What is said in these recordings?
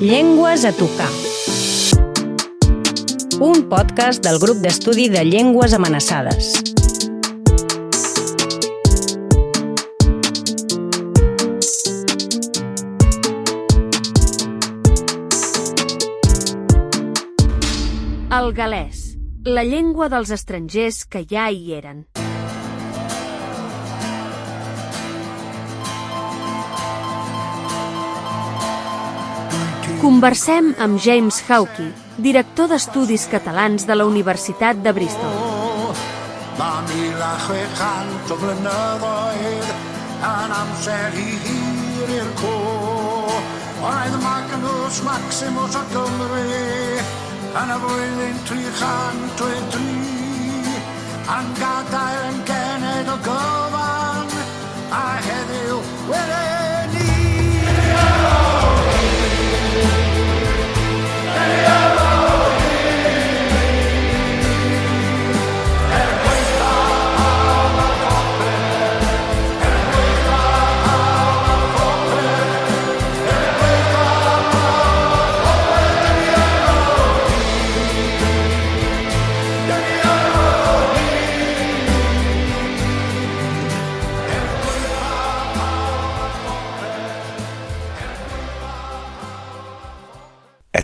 Llengües a tocar. Un podcast del grup d'estudi de llengües amenaçades. El gal·lès, la llengua dels estrangers que ja hi eren. Conversem amb James Hawkey, director d'Estudis Catalans de la Universitat de Bristol. Ma 1600 o blynyddoedd yn amser I hir i'r co. Oedd Magnus Maximus o Gymru yn y flwyddyn 303 yn gadael yn gened o gyfan a heddiw welen ni.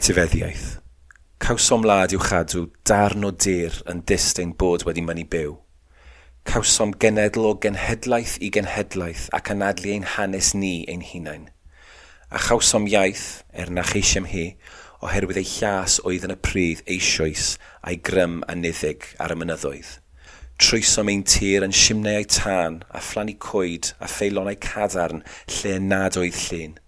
Etifeddiaeth. Cawsom wlad i'w chadw darn o dir yn distyn bod wedi mynnu byw. Cawsom genedl o genhedlaeth I genhedlaeth ac anadlu ein hanes ni ein hunain. A chawsom iaith, na cheisiem hi, oherwydd ei llas oedd yn y pridd eisoes a'i grym a niddig ar y mynyddoedd. Trwysom ein tir yn simnau tân a phlannu coed a pheilonau cadarn lle nad oedd llun.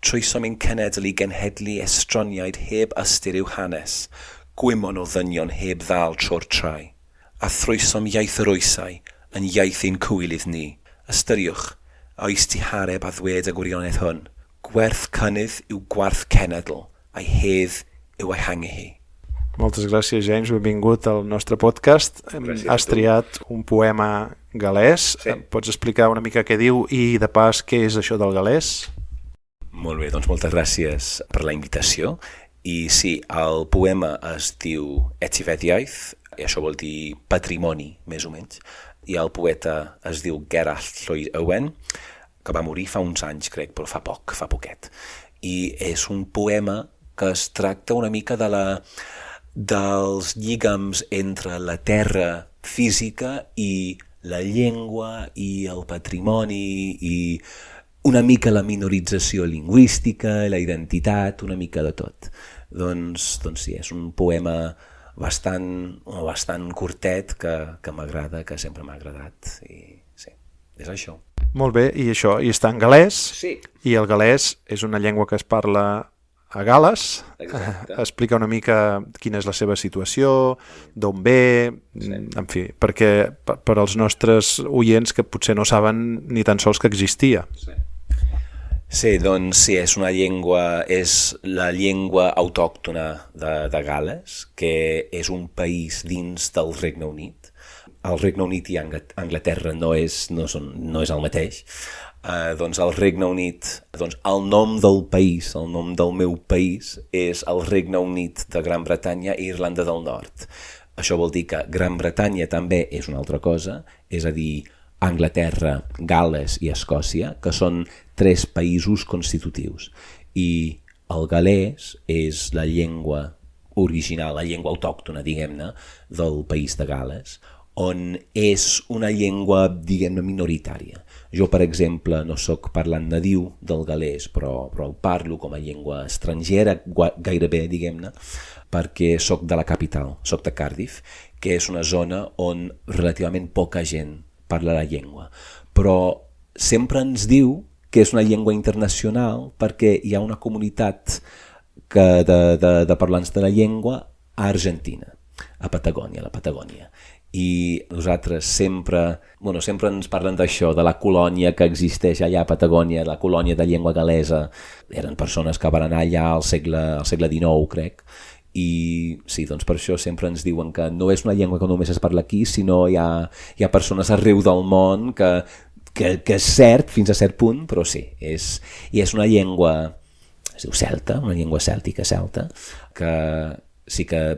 Trwysom ein cenedl I genhedlu estroniaid heb ystyr i'w hanes, gwymon o ddynion heb ddal tro'r trai. A thrwysom iaith yr oesau yn iaith ein cwylydd ni. Ystyriwch, oes ti hareb a ddwed y gwirionedd hwn. Gwerth cynnydd yw gwarth cenedl, a'i hedd yw ei hangu hi. Moltes gràcies, James. Benvingut al nostre podcast. Has triat un poema gal·lès. Sí. Pots explicar una mica què diu I, de pas, què és això del gal·lès? Molt bé, doncs moltes gràcies per la invitació. I sí, el poema es diu Etifeddiaeth, i això vol dir patrimoni, més o menys. I el poeta es diu Gerald Lloyd Owen, que va morir fa uns anys, crec, però fa poquet. I és un poema que es tracta una mica dels lligams entre la terra física I la llengua I el patrimoni I una mica la minorització lingüística, la identitat, una mica de tot. Doncs sí, és un poema bastant curtet que m'agrada, que sempre m'ha agradat. I sí, és això. Molt bé, i això, I està en gal·lès, sí. I el gal·lès és una llengua que es parla a Gal·les. Explica una mica quina és la seva situació, d'on ve, sí. En fi, perquè per als nostres oients que potser no saben ni tan sols que existia. Sí, doncs sí, és la llengua autòctona de Gal·les, que és un país dins del Regne Unit. El Regne Unit I Anglaterra no és el mateix. Doncs el Regne Unit, el nom del país, el nom del meu país és el Regne Unit de Gran Bretanya I Irlanda del Nord. Això vol dir que Gran Bretanya també és una altra cosa, és a dir, Anglaterra, Gal·les I Escòcia, que són 3 països constitutius. I el gal·lès és la llengua original, la llengua autòctona, diguem-ne, del país de Gal·les, on és una llengua, diguem-ne, minoritària. Jo, per exemple, no sóc parlant nadiu del gal·lès, però el parlo com a llengua estrangera, gairebé, diguem-ne, perquè sóc de la capital, sóc de Cardiff, que és una zona on relativament poca gent parla la llengua. Però sempre ens diu que és una llengua internacional perquè hi ha una comunitat de parlants de la llengua a Argentina, a Patagònia, la Patagònia. I nosaltres sempre ens parlen d'això, de la colònia que existeix allà a Patagònia, la colònia de llengua gal·lesa. Eren persones que van anar allà al segle XIX, crec, I sí, doncs per això sempre ens diuen que no és una llengua que només es parla aquí, sinó hi ha persones arreu del món que és cert fins a cert punt, però sí, és una llengua es diu celta, una llengua cèltica celta, que sí que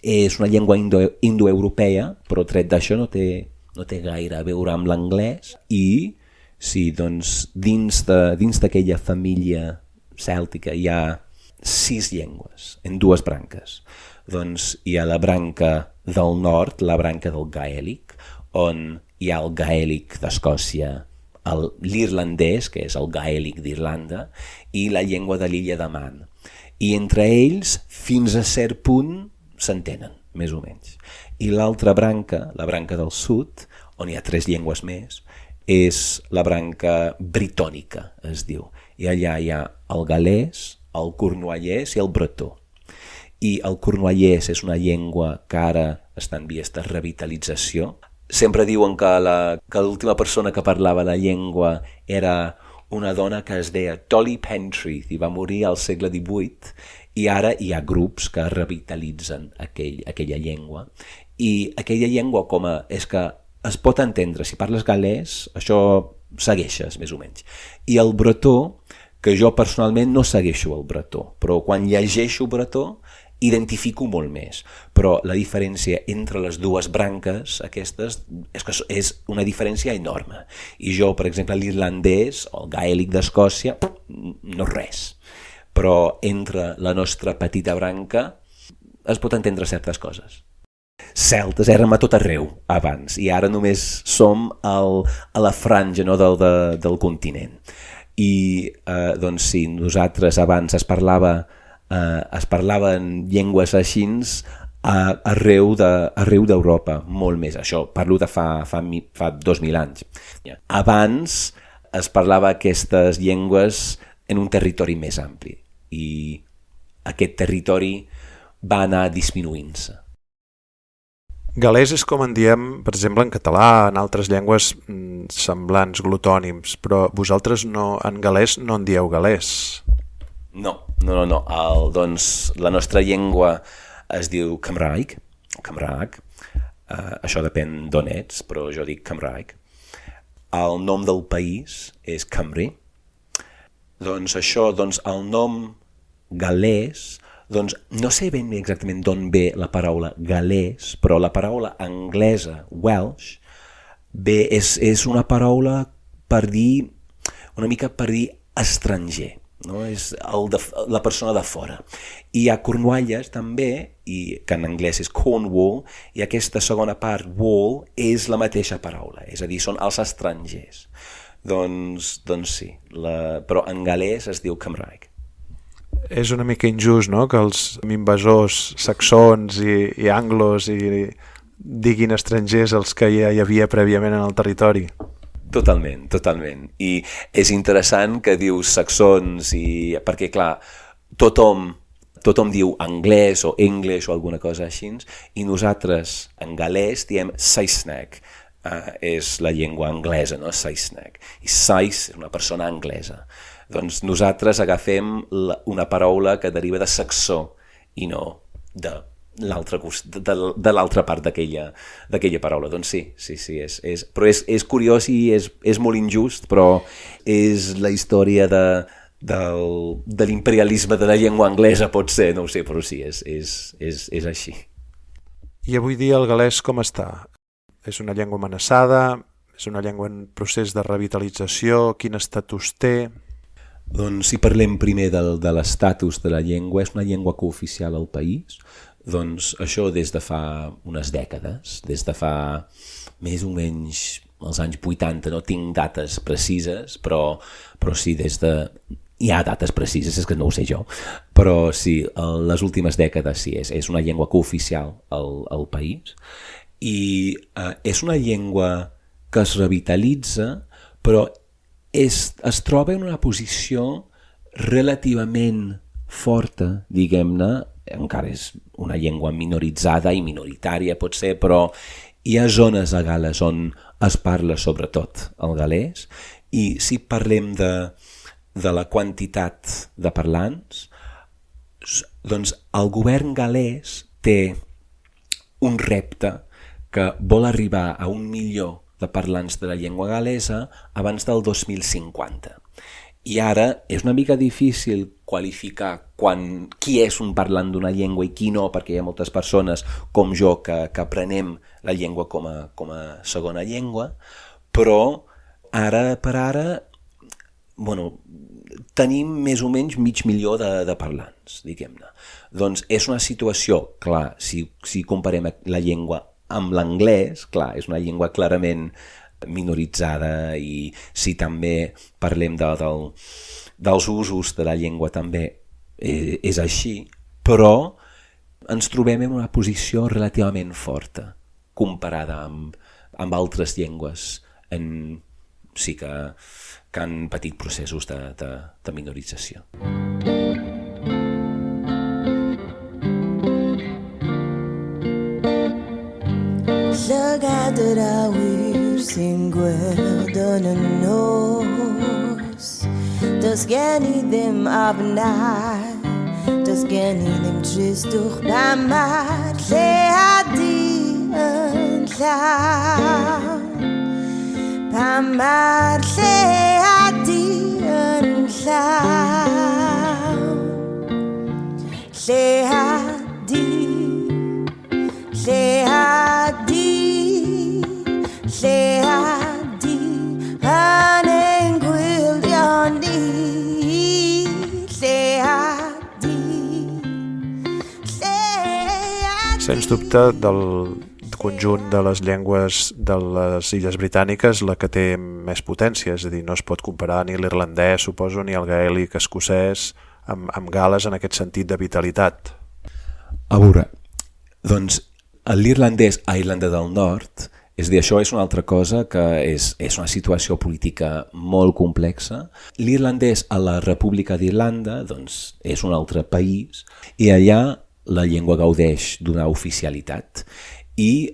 és una llengua indoeuropea, però tret d'això no té gaire a veure amb l'anglès, i sí, doncs, dins d'aquella família cèltica hi ha 6 llengües, en 2 branques. Doncs hi ha la branca del nord, la branca del gaèlic, on hi ha el gaèlic d'Escòcia, l'irlandès, que és el gaèlic d'Irlanda, i la llengua de l'illa de Man. I entre ells, fins a cert punt, s'entenen, més o menys. I l'altra branca, la branca del sud, on hi ha 3 llengües més, és la branca britònica, es diu. I allà hi ha el galès, el cornuallès i el bretó. I el cornuallès és una llengua que ara està en vies de revitalització. Sempre diuen que l'última persona que parlava la llengua era una dona que es deia Dolly Pentreath i va morir al segle XVIII, i ara hi ha grups que revitalitzen aquella llengua. I aquella llengua és que es pot entendre, si parles galès, això segueixes, més o menys. I el bretó, que jo personalment no segueixo el bretó, però quan llegeixo bretó identifico molt més. Però la diferència entre les 2 branques aquestes és que és una diferència enorme. I jo, per exemple, l'irlandès, el gaèlic d'Escòcia, no és res. Però entre la nostra petita branca es pot entendre certes coses. Celtes érem a tot arreu abans, i ara només som a la franja, no, del continent. I doncs sí, nosaltres abans es parlaven llengües així arreu d'Europa, molt més. Això parlo de fa 2.000 anys. Abans es parlava aquestes llengües en un territori més ampli, i aquest territori va anar disminuint-se. Galès és com en diem, per exemple, en català, en altres llengües semblants, glotònims, però vosaltres en galès no en dieu galès. No. Doncs la nostra llengua es diu Cymraeg. Això depèn d'on ets, però jo dic Cymraeg. El nom del país és Cymru. Doncs el nom galès, doncs no sé ben bé exactament d'on ve la paraula galès, però la paraula anglesa, Welsh, és una paraula per dir estranger, no? És la persona de fora. I hi ha Cornualles també, que en anglès és Cornwall, i aquesta segona part, wall, és la mateixa paraula, és a dir, són els estrangers. Doncs sí, però en galès es diu Cymraeg. És una mica injust, no?, que els invasors saxons i anglos diguin estrangers els que ja hi havia prèviament en el territori. Totalment. I és interessant que dius saxons, perquè clar, tothom diu anglès o english o alguna cosa així, i nosaltres en galès diem Saesneg. És la llengua anglesa, no? Saesneg. I Sais és una persona anglesa. Doncs nosaltres agafem una paraula que deriva de saxó i no de l'altra part d'aquella paraula. Doncs sí, però és curiós i és molt injust, però és la història de l'imperialisme de la llengua anglesa, pot ser, no ho sé, però sí, és així. I avui dia el galès com està? És una llengua amenaçada? És una llengua en procés de revitalització? Quin estatus té? Doncs si parlem primer de l'estatus de la llengua, és una llengua cooficial al país. Doncs això des de fa unes dècades, des de fa més o menys els anys 80, no tinc dates precises, però sí, hi ha dates precises, és que no ho sé jo, però sí, les últimes dècades sí, és una llengua cooficial al país, i és una llengua que es revitalitza, però es troba en una posició relativament forta, diguem-ne. Encara és una llengua minoritzada i minoritària, pot ser, però hi ha zones a Gal·les on es parla sobretot el galès, i si parlem de la quantitat de parlants, doncs el govern gal·lès té un repte que vol arribar a 1 milió de parlants de la llengua gal·lesa abans del 2050. I ara és una mica difícil qualificar qui és un parlant d'una llengua i qui no, perquè hi ha moltes persones com jo que aprenem la llengua com a segona llengua, però ara per ara tenim més o menys 500.000 de parlants, diguem-ne. Doncs és una situació, clar, si comparem la llengua amb l'anglès, clar, és una llengua clarament minoritzada, i si també parlem dels usos de la llengua també és així, però ens trobem en una posició relativament forta comparada amb altres llengües sí que han patit processos de minorització. Llegada sin gwelden en nos das geni dem abnai das geni dem tschüss durch bamar leadi en la bamar leadi en la leadi Sens dubte, del conjunt de les llengües de les Illes Britàniques, la que té més potència, és a dir, no es pot comparar ni l'irlandès, suposo, ni el gaèlic escocès amb Gal·les en aquest sentit de vitalitat. A veure, doncs l'irlandès a Irlanda del Nord, és a dir, això és una altra cosa que és una situació política molt complexa. L'irlandès a la República d'Irlanda, doncs, és un altre país, i allà la llengua gaudeix d'una oficialitat. I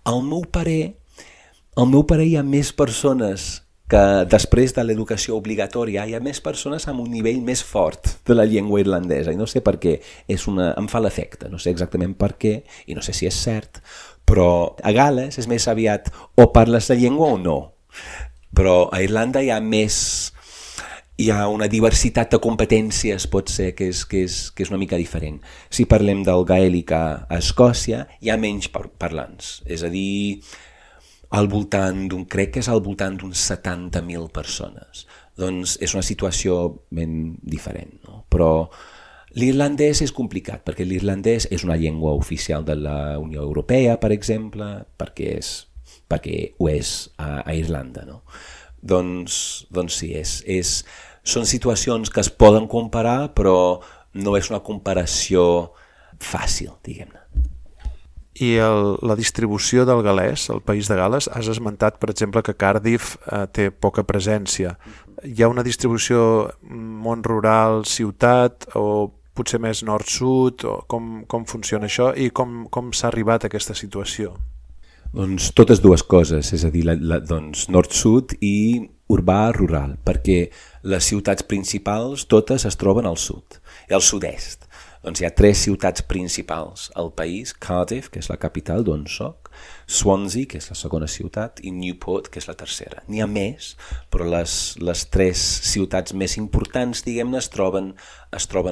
al meu parer hi ha més persones que després de l'educació obligatòria hi ha més persones amb un nivell més fort de la llengua irlandesa, i no sé per què, em fa l'efecte, no sé exactament per què, i no sé si és cert, però a Gal·les és més aviat o parles la llengua o no, però a Irlanda hi ha una diversitat de competències, pot ser, que és una mica diferent. Si parlem del gaèlic a Escòcia, hi ha menys parlants, és a dir, crec que és al voltant d'uns 70.000 persones. Doncs és una situació ben diferent, no? Però l'irlandès és complicat, perquè l'irlandès és una llengua oficial de la Unió Europea, per exemple, perquè ho és a Irlanda, no? Doncs sí, són situacions que es poden comparar, però no és una comparació fàcil, diguem-ne. I la distribució del gal·lès, al País de Gal·les, has esmentat, per exemple, que Cardiff té poca presència. Hi ha una distribució món rural, ciutat, o potser més nord-sud? Com funciona això i com s'ha arribat a aquesta situació? Doncs totes dues coses, és a dir, doncs nord-sud i urbà-rural, perquè les ciutats principals totes es troben al sud i al sud-est. Doncs hi ha 3 ciutats principals al país: Cardiff, que és la capital d'on soc, Swansea, que és la segona ciutat, i Newport, que és la tercera. N'hi ha més, però les 3 ciutats més importants, diguem-ne, es troben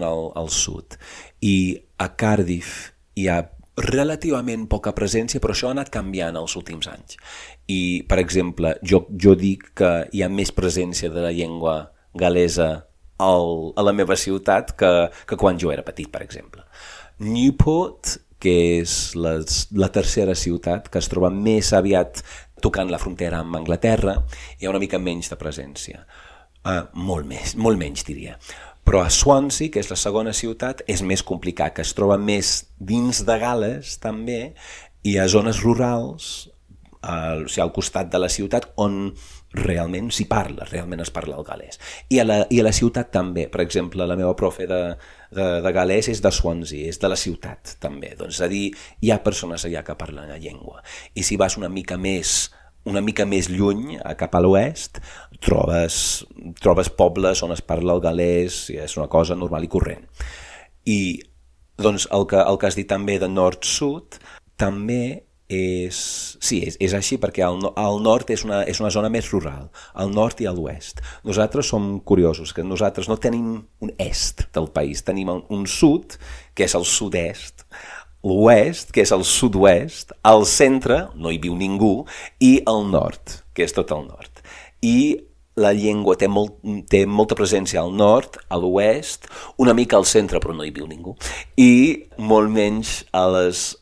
al sud. I a Cardiff hi ha relativament poca presència, però això ha anat canviant els últims anys. I, per exemple, jo dic que hi ha més presència de la llengua gal·lesa a la meva ciutat que quan jo era petit, per exemple. Newport, que és la tercera ciutat, que es troba més aviat tocant la frontera amb Anglaterra, hi ha una mica menys de presència. Molt menys, diria. Però a Swansea, que és la segona ciutat, és més complicat, que es troba més dins de Gal·les, també, i a zones rurals, o sigui, al costat de la ciutat, on realment s'hi parla, realment es parla el gal·lès. I a la ciutat també, per exemple, la meva profe de gal·lès és de Swansea, és de la ciutat també. Doncs, és a dir, hi ha persones allà que parlen la llengua. I si vas una mica més lluny, cap a l'oest, trobes pobles on es parla el gal·lès, i és una cosa normal i corrent. I doncs el que has dit també de nord-sud, també és així perquè al nord és una zona més rural, al nord i a l'oest. Nosaltres som curiosos, que nosaltres no tenim un est del país, tenim un sud, que és el sud-est, l'oest, que és el sud-oest, al centre, no hi viu ningú, i el nord, que és tot el nord. I la llengua té molta presència al nord, a l'oest, una mica al centre, però no hi viu ningú, i molt menys a les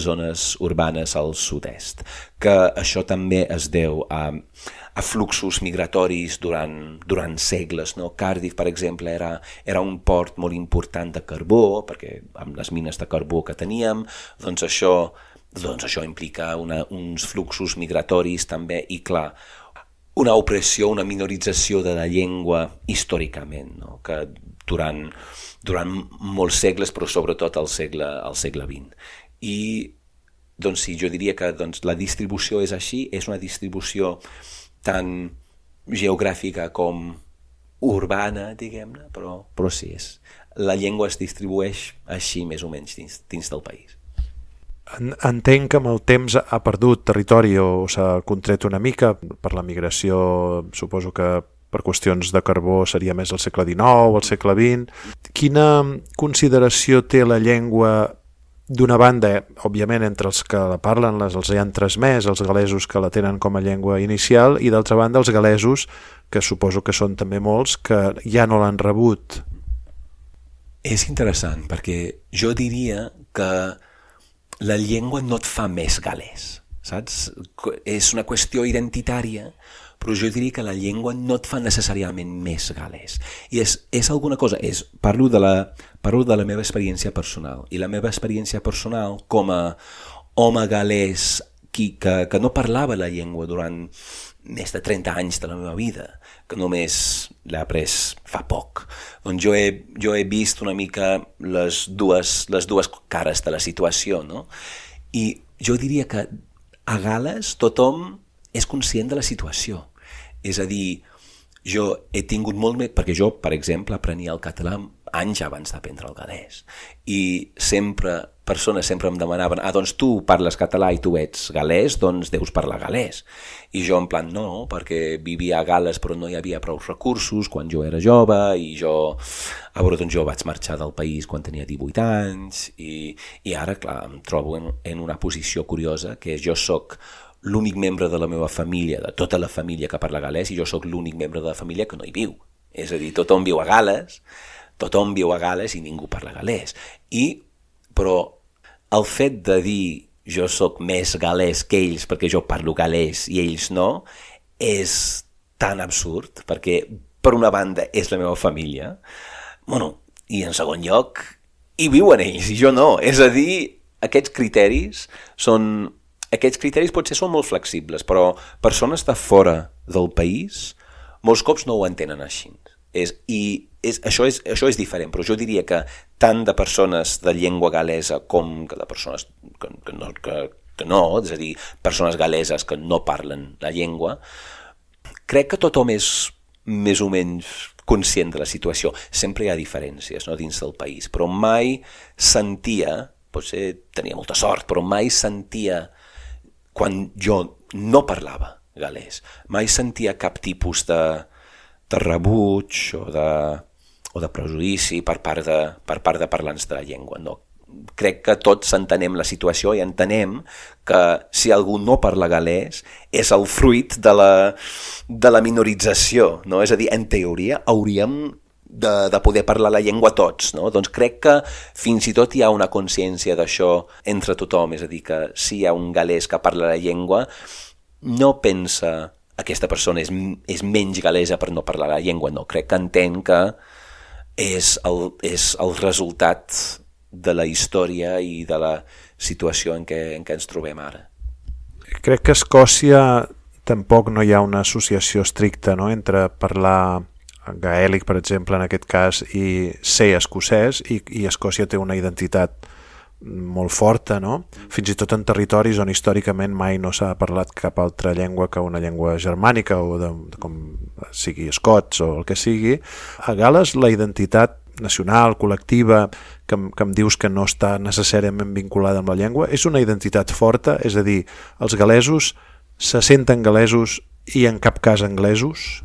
zones urbanes al sud-est, que això també es deu a fluxos migratoris durant segles. No? Cardiff, per exemple, era un port molt important de carbó, perquè amb les mines de carbó que teníem, doncs això implica uns fluxos migratoris també, i clar, una opressió, una minorització de la llengua històricament, no? Que durant molts segles, però sobretot al segle XX. I doncs sí, jo diria que la distribució és així, és una distribució tan geogràfica com urbana, diguem-ne, però sí, la llengua es distribueix així més o menys dins del país. Entenc que amb el temps ha perdut territori o s'ha contret una mica per la migració, suposo que per qüestions de carbó seria més al segle XIX o al segle XX. Quina consideració té la llengua, d'una banda, òbviament, entre els que la parlen, els hi han transmès, els gal·lesos que la tenen com a llengua inicial, i d'altra banda els gal·lesos, que suposo que són també molts, que ja no l'han rebut? És interessant, perquè jo diria que la llengua no et fa més gal·lès, saps? És una qüestió identitària, però jo diria que la llengua no et fa necessàriament més gal·lès. I és alguna cosa, parlo de la meva experiència personal, i la meva experiència personal com a home gal·lès que no parlava la llengua durant més de 30 anys de la meva vida, que només l'he après fa poc. Doncs jo he vist una mica les dues cares de la situació, no? I jo diria que a Gal·les tothom és conscient de la situació. És a dir, jo he tingut molt més... Perquè jo, per exemple, aprenia el català anys abans d'aprendre el gal·lès. I persones sempre em demanaven doncs tu parles català i tu ets gal·lès, doncs deus parlar gal·lès. I jo en plan no, perquè vivia a Gal·les però no hi havia prou recursos quan jo era jove i jo vaig marxar del país quan tenia 18 anys i ara, clar, em trobo en una posició curiosa, que jo sóc l'únic membre de la meva família, de tota la família que parla gal·lès, i jo sóc l'únic membre de la família que no hi viu. És a dir, tothom viu a Gal·les i ningú parla gal·lès. Però el fet de dir jo sóc més gal·lès que ells perquè jo parlo gal·lès i ells no, és tan absurd, perquè per una banda és la meva família, i en segon lloc hi viuen ells i jo no. És a dir, aquests criteris potser són molt flexibles, però persones de fora del país molts cops no ho entenen així. Això és diferent, però jo diria que tant de persones de llengua gal·lesa com de persones que no, és a dir, persones gal·leses que no parlen la llengua, crec que tothom és més o menys conscient de la situació. Sempre hi ha diferències, no, dins del país, però mai sentia, potser tenia molta sort, però mai sentia, quan jo no parlava gal·lès, mai sentia cap tipus de rebuig o de prejudici per part de parlants de la llengua. No. Crec que tots entenem la situació i entenem que si algú no parla gal·lès és el fruit de la minorització, no? És a dir, en teoria hauríem de poder parlar la llengua tots, no? Doncs crec que fins i tot hi ha una consciència d'això entre tothom, és a dir, que si hi ha un gal·lès que parla la llengua, no pensa aquesta persona és menys gal·lesa per no parlar la llengua, no. Crec que entén que és el resultat de la història i de la situació en què ens trobem ara. Crec que a Escòcia tampoc no hi ha una associació estricta, no?, entre parlar gaèlic, per exemple, en aquest cas, i ser escocès, i Escòcia té una identitat molt forta, no? Fins i tot en territoris on històricament mai no s'ha parlat cap altra llengua que una llengua germànica o com sigui escots o el que sigui. A Gal·les la identitat nacional, col·lectiva, que em dius que no està necessàriament vinculada amb la llengua? És una identitat forta? És a dir, els gal·lesos se senten gal·lesos i en cap cas anglesos?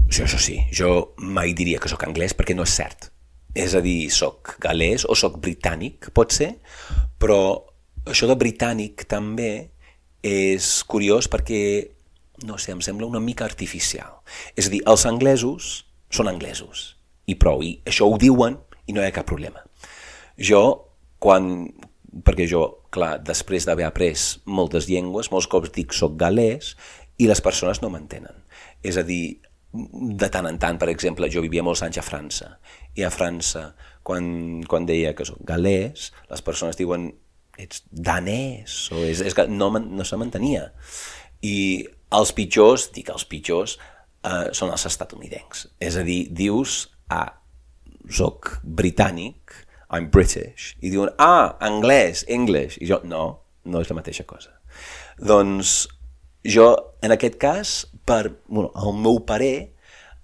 Això sí, jo mai diria que sóc anglès perquè no és cert. És a dir, sóc gal·lès o sóc britànic, pot ser, però això de britànic també és curiós perquè, no sé, em sembla una mica artificial. És a dir, els anglesos són anglesos i prou, i això ho diuen i no hi ha cap problema. Perquè jo, clar, després d'haver après moltes llengües, molts cops dic soc gal·lès i les persones no m'entenen. És a dir, de tant en tant, per exemple, jo vivia molts anys a França, i a França, quan deia que soc gal·lès, les persones diuen ets danès, o és que no se m'entenia. I els pitjors són els estatunidencs. És a dir, dius, soc britànic, I'm British, i diuen, anglès, English, i jo, no és la mateixa cosa. Doncs jo, en aquest cas, al meu parer,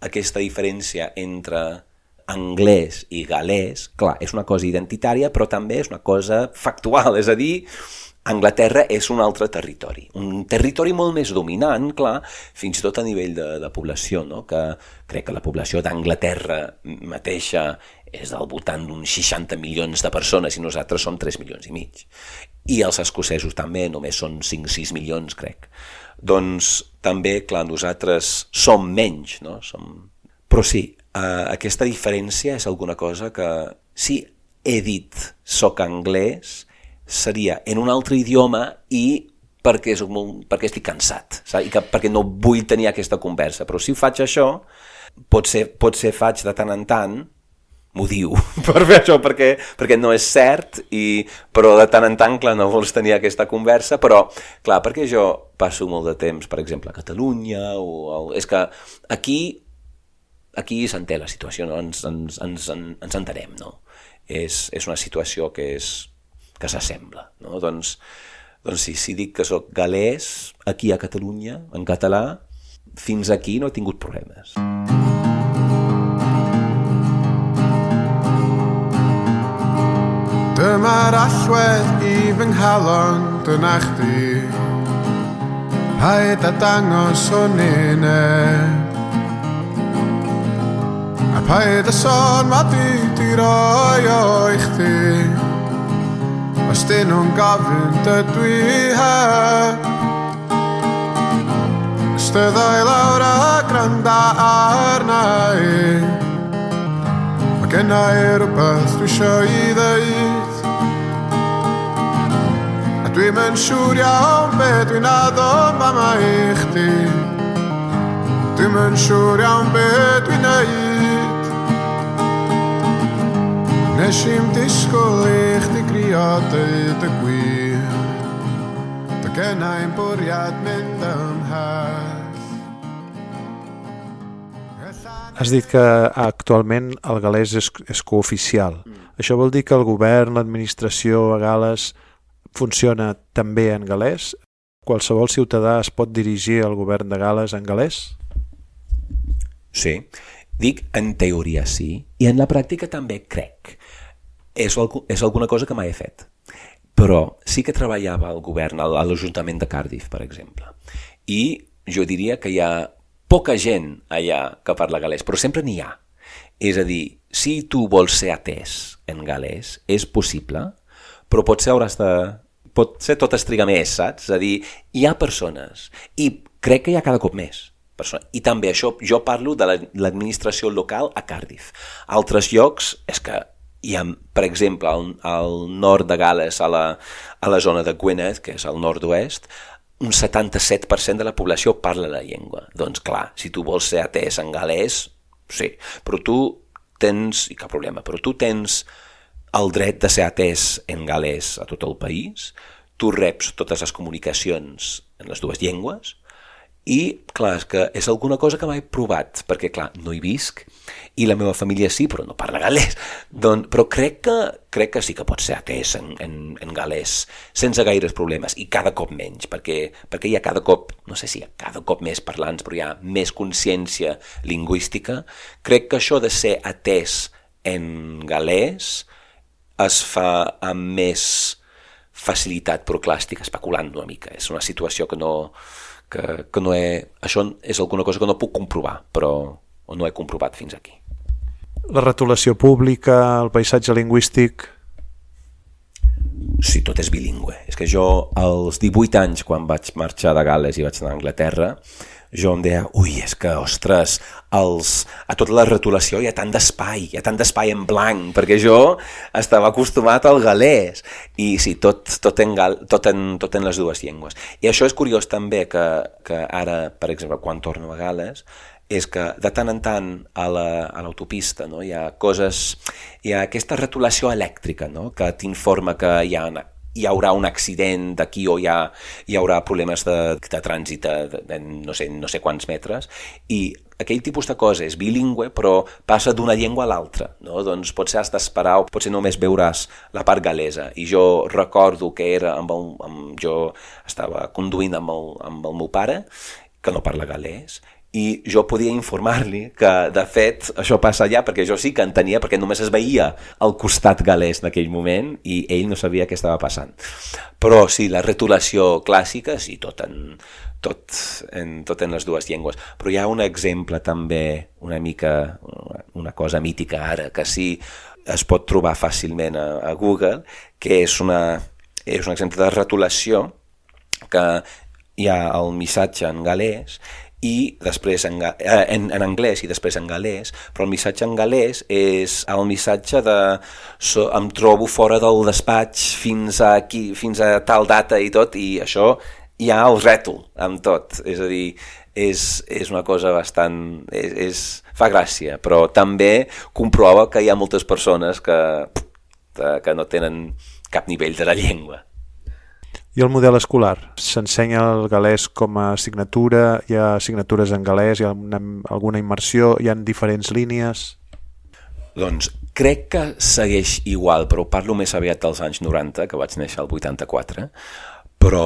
aquesta diferència entre anglès i gal·lès, clar, és una cosa identitària, però també és una cosa factual, és a dir, Anglaterra és un altre territori, un territori molt més dominant, clar, fins i tot a nivell de població, no? Que crec que la població d'Anglaterra mateixa és al voltant d'uns 60 milions de persones i nosaltres som 3 milions i mig. I els escocesos també només són 5-6 milions, crec. Doncs també, clar, nosaltres som menys, no? Però sí, aquesta diferència és alguna cosa que, si he dit soc anglès, seria en un altre idioma i perquè estic cansat, saps? I perquè no vull tenir aquesta conversa. Però si faig això, potser faig de tant en tant, m'ho diu, per fer això, perquè no és cert, però de tant en tant, clar, no vols tenir aquesta conversa, però, clar, perquè jo passo molt de temps, per exemple, a Catalunya, és que aquí s'entén la situació, no? Ens entenem, no? És una situació que s'assembla, no? Doncs sí, si dic que soc gal·lès, aquí a Catalunya, en català, fins aquí no he tingut problemes. Dyma'r allwedd I fy nghalon, dyna chdi. Paid a dangos o neb. A paid a sôn ma di roi o I chdi. Os dyn nhw'n gofyn dydw I heb. Ystyddo I lawr a granda arna I. Mae genna I rhywbeth dwi isio I ddeud. A dwi'm yn siŵr iawn be dwi'n addol fama I chdi. Dwi'm yn siŵr iawn be dwi'n neud. Nes i'n disgwyl I chdi grio deud y gwir. Dy genna i'n bwriad mynd ymhell. Has dit que actualment el gal·lès és cooficial. Això vol dir que el govern, l'administració a Gal·les funciona també en gal·lès? Qualsevol ciutadà es pot dirigir al govern de Gal·les en gal·lès? Sí, dic en teoria sí, i en la pràctica també crec. És alguna cosa que mai he fet. Però sí que treballava al govern, a l'Ajuntament de Cardiff, per exemple. I jo diria que hi ha poca gent allà que parla gal·lès, però sempre n'hi ha. És a dir, si tu vols ser atès en gal·lès, és possible, però potser tot es triga més, saps? És a dir, hi ha persones, i crec que hi ha cada cop més persones. I també això, jo parlo de l'administració local a Cardiff. Altres llocs, és que hi ha, per exemple, al nord de Gal·les, a la zona de Gwynedd, que és al nord-oest, un 77% de la població parla la llengua. Doncs clar, si tu vols ser atès en gal·lès, sí, però tu tens, i cap problema, però tu tens el dret de ser atès en gal·lès a tot el país, tu reps totes les comunicacions en les dues llengües, i clar, és alguna cosa que mai he provat, perquè clar, no hi visc, i la meva família sí, però no parla gal·lès. Però crec que sí que pot ser atès en gal·lès sense gaires problemes, i cada cop menys, perquè hi ha cada cop, no sé si hi ha cada cop més parlants, però hi ha més consciència lingüística. Crec que això de ser atès en galès es fa amb més facilitat, però clar, estic especulant una mica. És una situació que no he... Això és alguna cosa que no puc comprovar, però no he comprovat fins aquí. La retolació pública, el paisatge lingüístic... Sí, tot és bilingüe. És que jo, als 18 anys, quan vaig marxar de Gal·les i vaig anar a Anglaterra, jo em deia, és que, ostres, a tota la retolació hi ha tant d'espai en blanc, perquè jo estava acostumat al galès. I sí, tot en les dues llengües. I això és curiós també, que ara, per exemple, quan torno a Gal·les, és que de tant en tant a l'autopista, no, hi ha aquesta retolació elèctrica, no, que t'informa que hi haurà un accident d'aquí o hi haurà problemes de trànsit de no sé quants metres, i aquell tipus de cosa és bilingüe, però passa d'una llengua a l'altra, no? Doncs potser has d'esperar o potser només veuràs la part galesa. I jo recordo que era jo estava conduint amb el meu pare, que no parla galès, i jo podia informar-li que, de fet, això passa allà, perquè jo sí que entenia, perquè només es veia al costat galès en aquell moment i ell no sabia què estava passant. Però sí, la retolació clàssica, sí, tot en les dues llengües. Però hi ha un exemple també, una cosa mítica ara, que sí es pot trobar fàcilment a Google, que és un exemple de retolació, que hi ha el missatge en galès, i després en anglès i després en galès, però el missatge en galès és el missatge de em trobo fora del despatx fins a tal data i tot, i això hi ha el rètol amb tot, és a dir, és una cosa bastant... fa gràcia, però també comprova que hi ha moltes persones que no tenen cap nivell de la llengua. I el model escolar? S'ensenya el galès com a assignatura? Hi ha assignatures en galès? Hi ha alguna immersió? Hi ha diferents línies? Doncs crec que segueix igual, però parlo més aviat dels anys 90, que vaig néixer al 84, però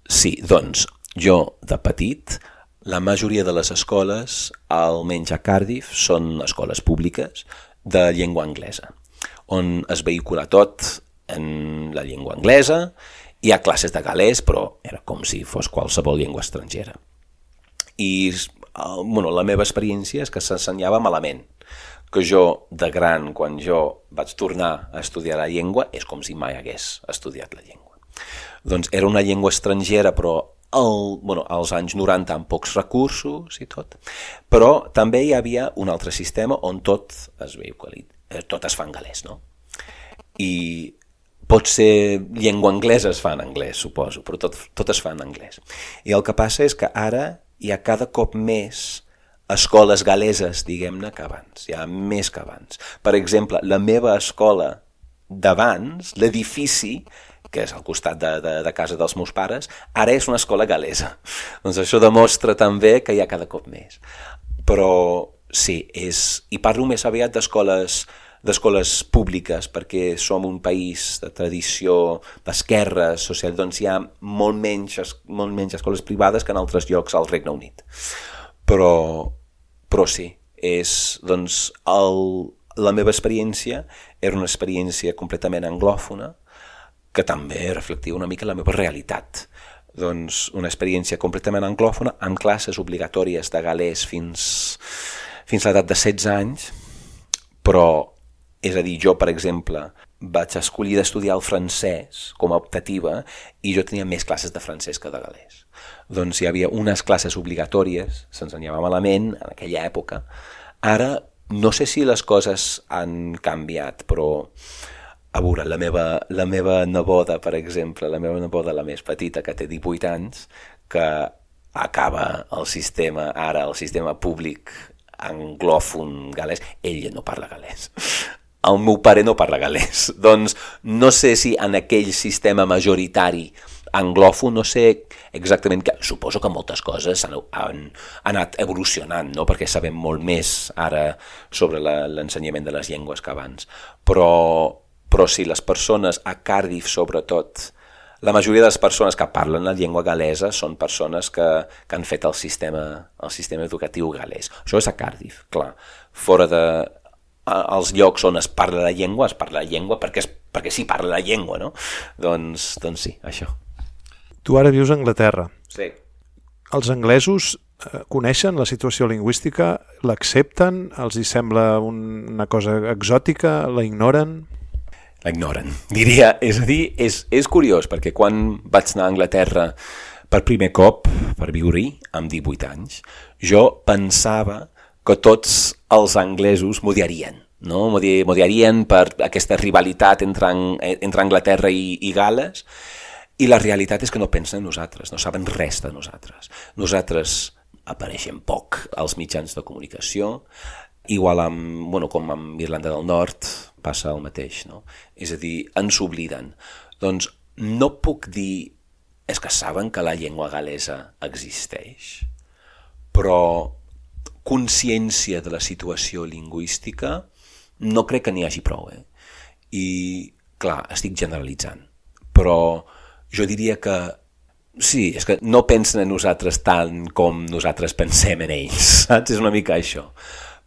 sí, doncs jo de petit, la majoria de les escoles, almenys a Cardiff, són escoles públiques de llengua anglesa, on es vehicula tot en la llengua anglesa. Hi ha classes de galès, però era com si fos qualsevol llengua estrangera. I la meva experiència és que s'ensenyava malament, que jo, de gran, quan jo vaig tornar a estudiar la llengua, és com si mai hagués estudiat la llengua. Doncs era una llengua estrangera, però als anys 90 amb pocs recursos i tot. Però també hi havia un altre sistema on tot es fa en galès, no? I potser llengua anglesa es fa en anglès, suposo, però tot es fa en anglès. I el que passa és que ara hi ha cada cop més escoles galeses, diguem-ne, que abans. Hi ha més que abans. Per exemple, la meva escola d'abans, l'edifici, que és al costat de casa dels meus pares, ara és una escola galesa. Doncs això demostra també que hi ha cada cop més. Però sí, i parlo més aviat d'escoles públiques, perquè som un país de tradició d'esquerra social, doncs hi ha molt menys escoles privades que en altres llocs al Regne Unit. Però sí, doncs la meva experiència era una experiència completament anglòfona, que també reflectia una mica la meva realitat. Doncs una experiència completament anglòfona, amb classes obligatòries de galès fins l'edat de 16 anys, però és a dir, jo, per exemple, vaig escollir d'estudiar el francès com a optativa i jo tenia més classes de francès que de galès. Doncs hi havia unes classes obligatòries, s'ensenyava malament en aquella època. Ara, no sé si les coses han canviat, però a veure, la meva neboda, per exemple, la més petita, que té 18 anys, que acaba el sistema públic anglòfon galès, ella no parla galès. El meu pare no parla galès. Doncs no sé si en aquell sistema majoritari anglòfon, no sé exactament què. Suposo que moltes coses han anat evolucionant, no? Perquè sabem molt més ara sobre l'ensenyament de les llengües que abans. Però sí, les persones a Cardiff, sobretot, la majoria de les persones que parlen la llengua galesa són persones que han fet el sistema educatiu galès. Això és a Cardiff, clar. Fora als llocs on es parla la llengua perquè s'hi parla la llengua, no? Doncs sí, això. Tu ara vius a Anglaterra. Sí. Els anglesos coneixen la situació lingüística, l'accepten, els hi sembla una cosa exòtica, la ignoren? La ignoren, diria. És a dir, és curiós, perquè quan vaig anar a Anglaterra per primer cop, per viure-hi, amb 18 anys, jo pensava que tots els anglesos m'odiarien, no? M'odiarien per aquesta rivalitat entre Anglaterra i Gal·les, i la realitat és que no pensen en nosaltres, no saben res de nosaltres. Nosaltres apareixem poc als mitjans de comunicació, igual com amb Irlanda del Nord passa el mateix, no? És a dir, ens obliden. Doncs no puc dir, és que saben que la llengua gal·lesa existeix, però consciència de la situació lingüística no crec que n'hi hagi prou. I, clar, estic generalitzant, però jo diria que sí, és que no pensen en nosaltres tant com nosaltres pensem en ells, saps? És una mica això.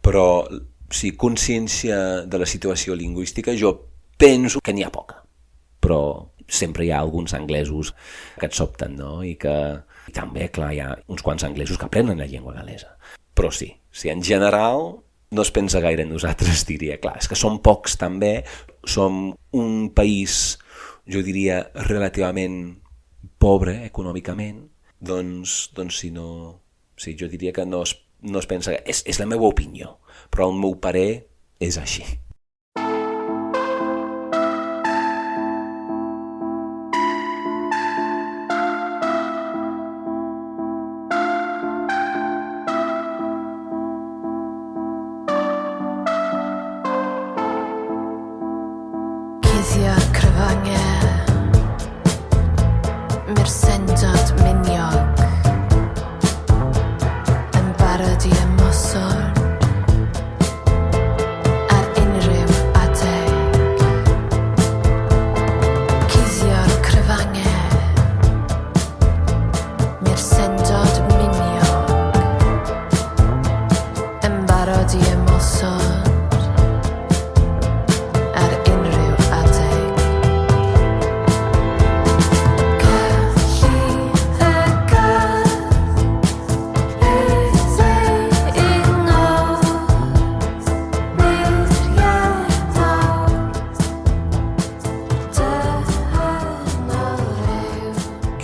Però sí, consciència de la situació lingüística jo penso que n'hi ha poca, però sempre hi ha alguns anglesos que et sobten, no? I també, clar, hi ha uns quants anglesos que aprenen la llengua gal·lesa. Però sí, en general no es pensa gaire en nosaltres, diria. Clar, és que som pocs també, som un país, jo diria, relativament pobre econòmicament, doncs si no... Sí, jo diria que no es pensa... És la meva opinió, però el meu parer és així.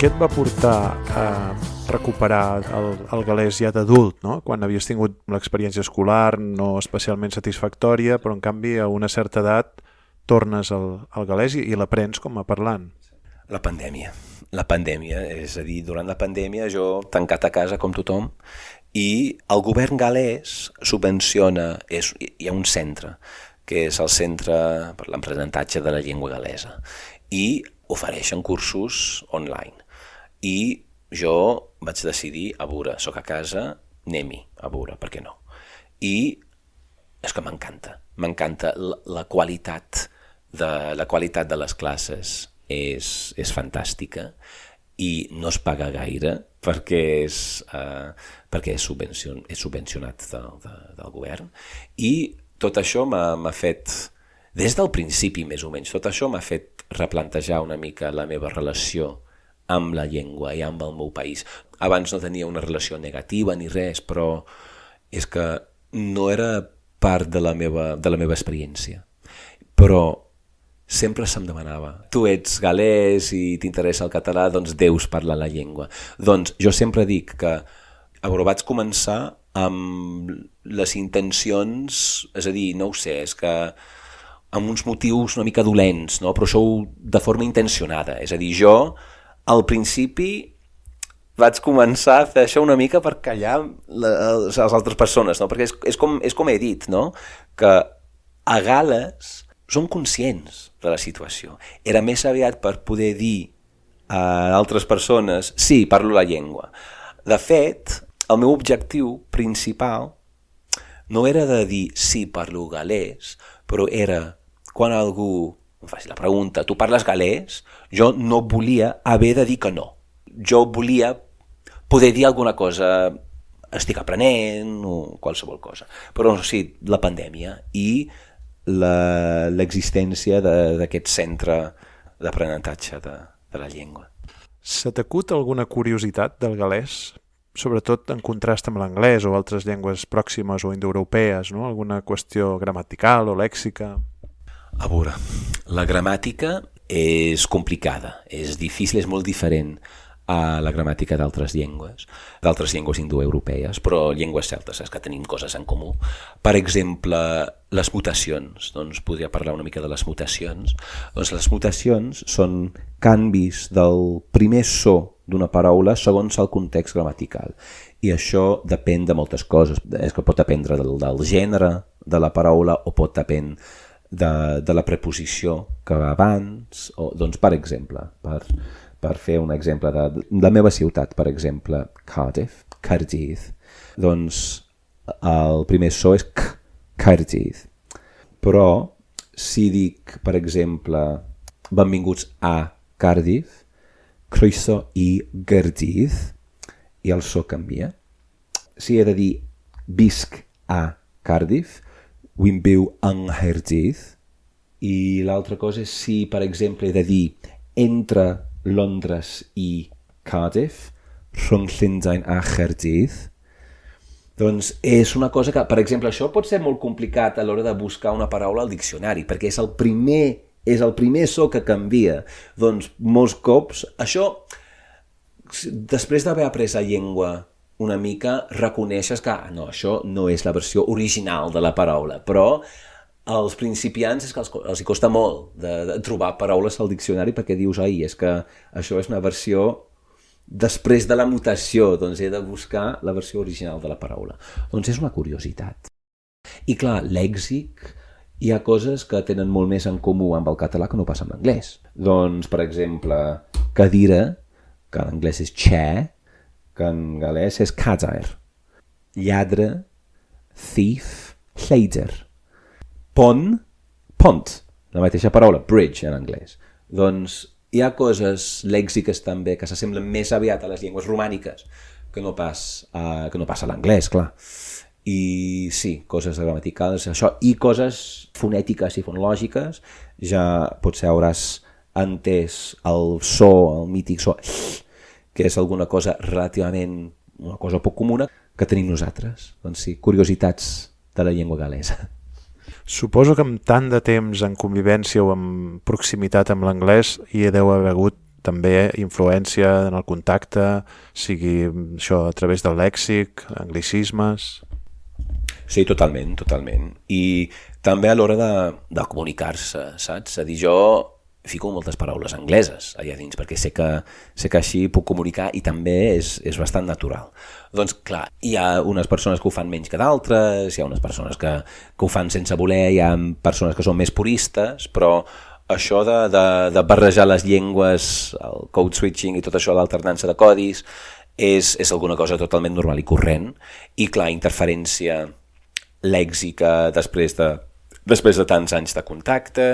Què et va portar a recuperar el gal·lès ja d'adult, no? Quan havies tingut l'experiència escolar no especialment satisfactòria, però en canvi a una certa edat tornes al gal·lès i l'aprens com a parlant? La pandèmia, és a dir, durant la pandèmia jo tancat a casa com tothom i el govern gal·lès subvenciona, hi ha un centre, que és el Centre per l'Aprenentatge de la Llengua Gal·lesa, i ofereixen cursos online. I jo vaig decidir, a veure, soc a casa, anem-hi, a veure, per què no? I és que m'encanta la qualitat de les classes és fantàstica i no es paga gaire perquè és subvencionat del govern, i tot això m'ha fet, des del principi més o menys, tot això m'ha fet replantejar una mica la meva relació amb la llengua i amb el meu país. Abans no tenia una relació negativa ni res, però és que no era part de la meva experiència. Però sempre se'm demanava, tu ets gal·lès i t'interessa el català, doncs deus parlar la llengua. Doncs jo sempre dic que vaig començar amb les intencions, és a dir, no ho sé, és que amb uns motius una mica dolents, no? Però això de forma intencionada. És a dir, jo al principi vaig començar a fer això una mica per callar les altres persones, no? Perquè és com he dit, no? Que a Gal·les som conscients de la situació. Era més aviat per poder dir a altres persones sí, parlo la llengua. De fet, el meu objectiu principal no era de dir sí, parlo gal·lès, però era quan algú em faci la pregunta, tu parles gal·lès? Jo no volia haver de dir que no. Jo volia poder dir alguna cosa estic aprenent o qualsevol cosa. Però sí, la pandèmia i l'existència d'aquest centre d'aprenentatge de la llengua. Se t'acut alguna curiositat del gal·lès? Sobretot en contrast amb l'anglès o altres llengües pròximes o indoeuropees, no? Alguna qüestió gramatical o lèxica? A veure, la gramàtica és complicada, és difícil, és molt diferent a la gramàtica d'altres llengües indoeuropees, però llengües celtes, és que tenim coses en comú. Per exemple, les mutacions, doncs podria parlar una mica de les mutacions. Doncs les mutacions són canvis del primer so d'una paraula segons el context gramatical. I això depèn de moltes coses. És que pot dependre del gènere de la paraula o pot depèn de la preposició que va abans. Doncs, per exemple, per fer un exemple de la meva ciutat, per exemple, Cardiff, Caerdydd, doncs el primer so és k, Caerdydd. Però si dic, per exemple, benvinguts a Cardiff, croeso i Gaerdydd, i el so canvia. Si he de dir visc a Cardiff, wi'n en Nghaerdydd, i l'altra cosa és si, per exemple, he de dir entre Londres i Cardiff, rhwng Llundain a Chaerdydd, doncs és una cosa que, per exemple, això pot ser molt complicat a l'hora de buscar una paraula al diccionari, perquè és el primer so que canvia. Doncs molts cops, això, després d'haver après la llengua una mica, reconeixes que no, això no és la versió original de la paraula, però als principiants és que els hi costa molt de trobar paraules al diccionari perquè dius, és que això és una versió després de la mutació, doncs he de buscar la versió original de la paraula. Doncs és una curiositat. I clar, lèxic, hi ha coses que tenen molt més en comú amb el català que no passa amb l'anglès. Doncs, per exemple, cadira, que en anglès és chair, que en gal·lès és cadair. Lladre, thief, lleider. Pont, la mateixa paraula, bridge en anglès. Doncs hi ha coses lèxiques també que s'assemblen més aviat a les llengües romàniques que no pas a l'anglès, clar. I sí, coses gramaticals, això, i coses fonètiques i fonològiques, ja potser hauràs entès el so, el mític so, que és alguna cosa relativament, una cosa poc comuna que tenim nosaltres. Doncs sí, curiositats de la llengua gal·lesa. Suposo que amb tant de temps en convivència o en proximitat amb l'anglès hi deu haver hagut també influència en el contacte, sigui això a través del lèxic, anglicismes... Sí, totalment. I també a l'hora de comunicar-se, saps? És a dir, jo fico moltes paraules angleses allà dins, perquè sé que així puc comunicar i també és bastant natural. Doncs clar, hi ha unes persones que ho fan menys que d'altres, hi ha unes persones que ho fan sense voler, hi ha persones que són més puristes, però això de barrejar les llengües, el code switching i tot això, l'alternança de codis, és alguna cosa totalment normal i corrent. I clar, interferència lèxica després de tants anys de contacte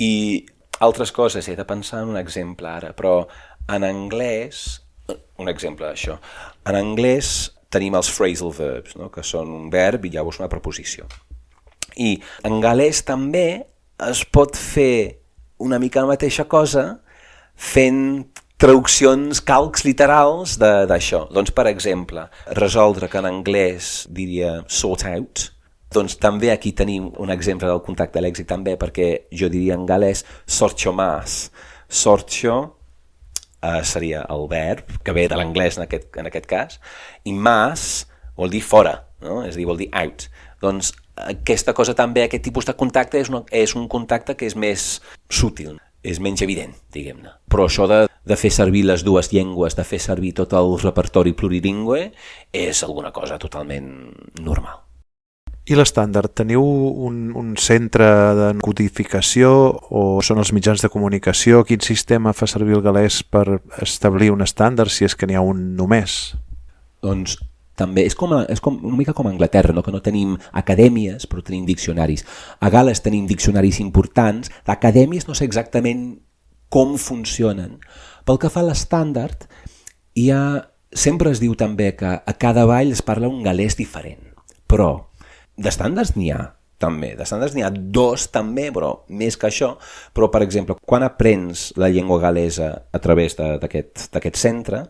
i altres coses. He de pensar en un exemple ara, però en anglès, un exemple d'això, en anglès tenim els phrasal verbs, no? Que són un verb i llavors una preposició. I en gal·lès també es pot fer una mica la mateixa cosa fent traduccions, calcs literals d'això. Doncs, per exemple, resoldre, que en anglès diria sort out, doncs també aquí tenim un exemple del contacte lèxic també, perquè jo diria en gal·lès sortio mas. Sortio seria el verb, que ve de l'anglès en aquest cas, i mas vol dir fora, no? És a dir, vol dir out. Doncs aquesta cosa també, aquest tipus de contacte és un contacte que és més subtil, és menys evident, diguem-ne. Però això de fer servir les dues llengües, de fer servir tot el repertori plurilingüe, és alguna cosa totalment normal. I l'estàndard, teniu un centre de codificació o són els mitjans de comunicació? Quin sistema fa servir el gal·lès per establir un estàndard, si és que n'hi ha un només? Doncs també és com una mica com a Anglaterra, no? Que no tenim acadèmies, però tenim diccionaris. A Gal·les tenim diccionaris importants, d'acadèmies no sé exactament com funcionen. Pel que fa a l'estàndard, hi ha sempre es diu també que a cada vall es parla un galès diferent, però d'estàndards n'hi ha també, d'estàndards n'hi ha 2 també, però més que això. Però, per exemple, quan aprens la llengua galesa a través d'aquest centre,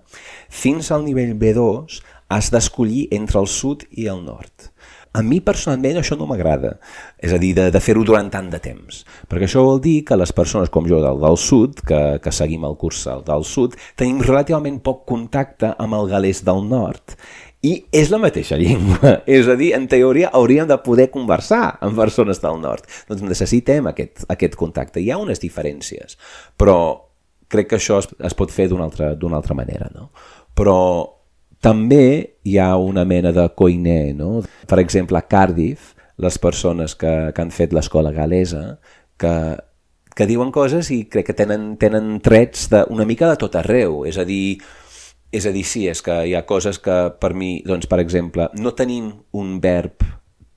fins al nivell B2 has d'escollir entre el sud i el nord. A mi personalment això no m'agrada, és a dir, de fer-ho durant tant de temps, perquè això vol dir que les persones com jo del sud, que seguim el curs del sud, tenim relativament poc contacte amb el galès del nord, i és la mateixa llengua, és a dir, en teoria hauríem de poder conversar amb persones del nord, doncs necessitem aquest contacte. Hi ha unes diferències, però crec que això es pot fer d'una altra manera, no? Però també hi ha una mena de coiner, no? Per exemple, a Cardiff, les persones que han fet l'escola galesa, que diuen coses i crec que tenen trets una mica de tot arreu, és a dir, sí, és que hi ha coses que per mi, doncs, per exemple, no tenim un verb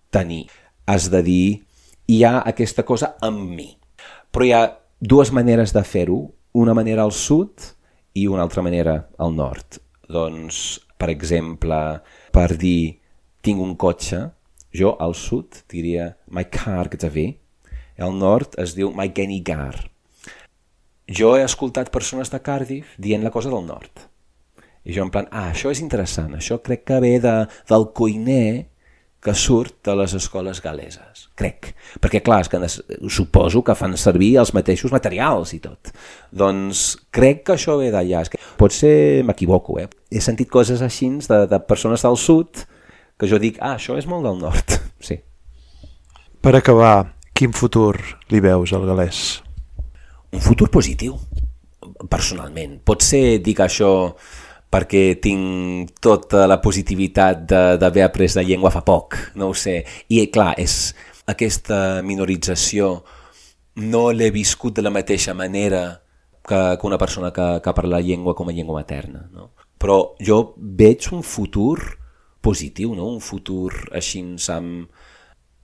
tenir, has de dir, hi ha aquesta cosa amb mi. Però hi ha 2 maneres de fer-ho, una manera al sud i una altra manera al nord. Doncs, per exemple, per dir tinc un cotxe, jo al sud diria my car gyda fi, al nord es diu my gen I gar. Jo he escoltat persones de Cardiff dient la cosa del nord. I jo en plan, això és interessant, això crec que ve del cuiner que surt de les escoles galeses, crec. Perquè clar, és que suposo que fan servir els mateixos materials i tot. Doncs crec que això ve d'allà. Potser m'equivoco, He sentit coses així de persones del sud que jo dic, això és molt del nord, sí. Per acabar, quin futur li veus al galès? Un futur positiu, personalment. Potser dic això perquè tinc tota la positivitat d'haver après la llengua fa poc, no ho sé. I clar, aquesta minorització no l'he viscut de la mateixa manera que una persona que parla la llengua com a llengua materna, no? Però jo veig un futur positiu, no? Un futur així amb...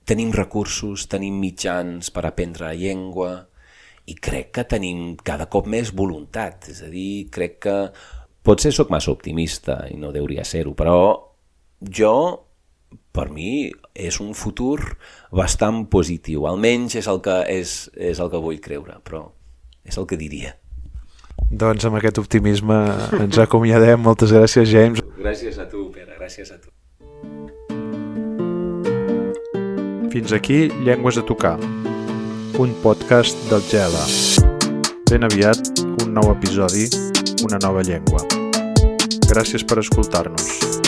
Tenim recursos, tenim mitjans per aprendre la llengua i crec que tenim cada cop més voluntat. És a dir, crec que potser sóc massa optimista i no hauria ser-ho, però jo, per mi, és un futur bastant positiu. Almenys és el que vull creure, però és el que diria. Doncs amb aquest optimisme ens acomiadem. Moltes gràcies, James. Gràcies a tu, Pere, gràcies a tu. Fins aquí Llengües a tocar, un podcast del Gela. Ben aviat, un nou episodi, una nova llengua. Gràcies per escoltar-nos.